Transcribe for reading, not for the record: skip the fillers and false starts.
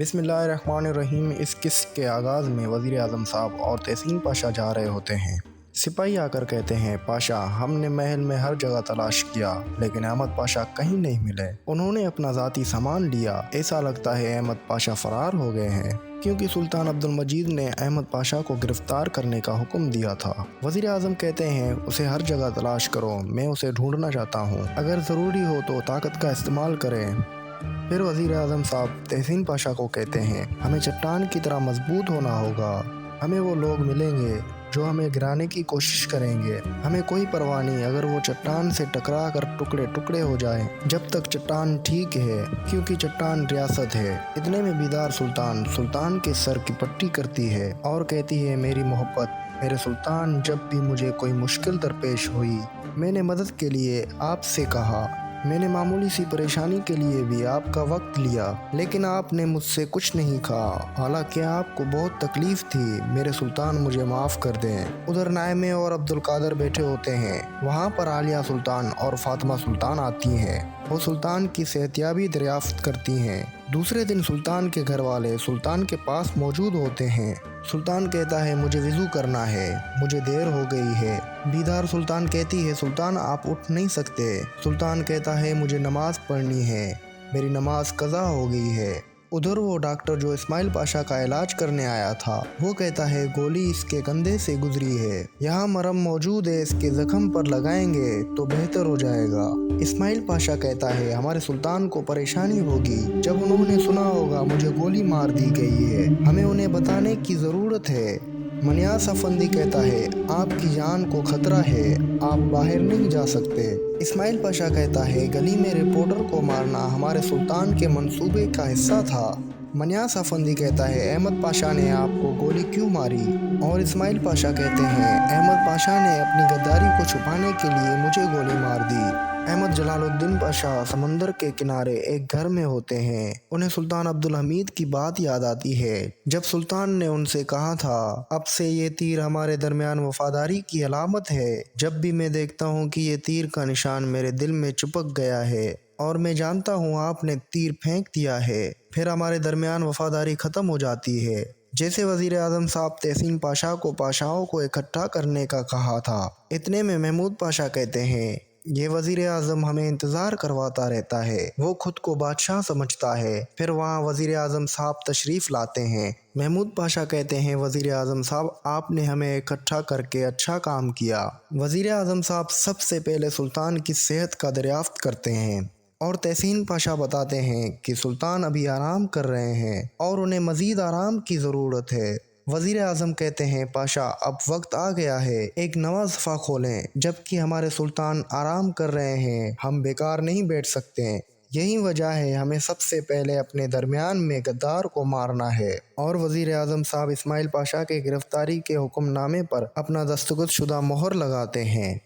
بسم اللہ الرحمن الرحیم۔ اس قسط کے آغاز میں وزیر اعظم صاحب اور تحسین پاشا جا رہے ہوتے ہیں۔ سپاہی آ کر کہتے ہیں، پاشا ہم نے محل میں ہر جگہ تلاش کیا لیکن احمد پاشا کہیں نہیں ملے۔ انہوں نے اپنا ذاتی سامان لیا، ایسا لگتا ہے احمد پاشا فرار ہو گئے ہیں، کیونکہ سلطان عبد المجید نے احمد پاشا کو گرفتار کرنے کا حکم دیا تھا۔ وزیر اعظم کہتے ہیں، اسے ہر جگہ تلاش کرو، میں اسے ڈھونڈنا چاہتا ہوں، اگر ضروری ہو تو طاقت کا استعمال کریں۔ پھر وزیر اعظم صاحب تحسین پاشا کو کہتے ہیں، ہمیں چٹان کی طرح مضبوط ہونا ہوگا، ہمیں وہ لوگ ملیں گے جو ہمیں گرانے کی کوشش کریں گے، ہمیں کوئی پرواہ نہیں اگر وہ چٹان سے ٹکرا کر ٹکڑے ٹکڑے ہو جائیں، جب تک چٹان ٹھیک ہے، کیونکہ چٹان ریاست ہے۔ اتنے میں بیدار سلطان کے سر کی پٹی کرتی ہے اور کہتی ہے، میری محبت، میرے سلطان، جب بھی مجھے کوئی مشکل درپیش ہوئی میں نے مدد کے لیے آپ سے کہا، میں نے معمولی سی پریشانی کے لیے بھی آپ کا وقت لیا لیکن آپ نے مجھ سے کچھ نہیں کہا، حالانکہ آپ کو بہت تکلیف تھی، میرے سلطان مجھے معاف کر دیں۔ ادھر نائمے اور عبد القادر بیٹھے ہوتے ہیں، وہاں پر عالیہ سلطان اور فاطمہ سلطان آتی ہیں، وہ سلطان کی صحتیابی دریافت کرتی ہیں۔ دوسرے دن سلطان کے گھر والے سلطان کے پاس موجود ہوتے ہیں۔ سلطان کہتا ہے، مجھے وضو کرنا ہے، مجھے دیر ہو گئی ہے۔ بیدار سلطان کہتی ہے، سلطان آپ اٹھ نہیں سکتے۔ سلطان کہتا ہے، مجھے نماز پڑھنی ہے، میری نماز قضا ہو گئی ہے۔ ادھر وہ ڈاکٹر جو اسماعیل پاشا کا علاج کرنے آیا تھا، وہ کہتا ہے، گولی اس کے کندھے سے گزری ہے، یہاں مرہم موجود ہے، اس کے زخم پر لگائیں گے تو بہتر ہو جائے گا۔ اسماعیل پاشا کہتا ہے، ہمارے سلطان کو پریشانی ہوگی جب انہوں نے سنا ہوگا مجھے گولی مار دی گئی ہے، ہمیں انہیں بتانے کی ضرورت ہے۔ منیاس افندی کہتا ہے، آپ کی جان کو خطرہ ہے، آپ باہر نہیں جا سکتے۔ اسماعیل پاشا کہتا ہے، گلی میں رپورٹر کو مارنا ہمارے سلطان کے منصوبے کا حصہ تھا۔ منیاس افندی کہتا ہے، احمد پاشا نے آپ کو گولی کیوں ماری؟ اور اسماعیل پاشا کہتے ہیں، احمد پاشا نے اپنی غداری کو چھپانے کے لیے مجھے گولی مار دی۔ احمد جلال الدین پاشا سمندر کے کنارے ایک گھر میں ہوتے ہیں، انہیں سلطان عبد الحمید کی بات یاد آتی ہے جب سلطان نے ان سے کہا تھا، اب سے یہ تیر ہمارے درمیان وفاداری کی علامت ہے، جب بھی میں دیکھتا ہوں کہ یہ تیر کا نشان میرے دل میں چپک گیا ہے اور میں جانتا ہوں آپ نے تیر پھینک دیا ہے، پھر ہمارے درمیان وفاداری ختم ہو جاتی ہے۔ جیسے وزیر اعظم صاحب تحسین پاشا کو پاشاؤں کو اکٹھا کرنے کا کہا تھا، اتنے میں محمود پاشا کہتے ہیں، یہ وزیر اعظم ہمیں انتظار کرواتا رہتا ہے، وہ خود کو بادشاہ سمجھتا ہے۔ پھر وہاں وزیر اعظم صاحب تشریف لاتے ہیں۔ محمود پاشا کہتے ہیں، وزیر اعظم صاحب آپ نے ہمیں اکٹھا کر کے اچھا کام کیا۔ وزیر اعظم صاحب سب سے پہلے سلطان کی صحت کا دریافت کرتے ہیں اور تحسین پاشا بتاتے ہیں کہ سلطان ابھی آرام کر رہے ہیں اور انہیں مزید آرام کی ضرورت ہے۔ وزیر اعظم کہتے ہیں، پاشا اب وقت آ گیا ہے، ایک نیا صفحہ کھولیں، جبکہ ہمارے سلطان آرام کر رہے ہیں، ہم بیکار نہیں بیٹھ سکتے، یہی وجہ ہے ہمیں سب سے پہلے اپنے درمیان میں غدار کو مارنا ہے۔ اور وزیر اعظم صاحب اسماعیل پاشا کے گرفتاری کے حکم نامے پر اپنا دستخط شدہ مہر لگاتے ہیں۔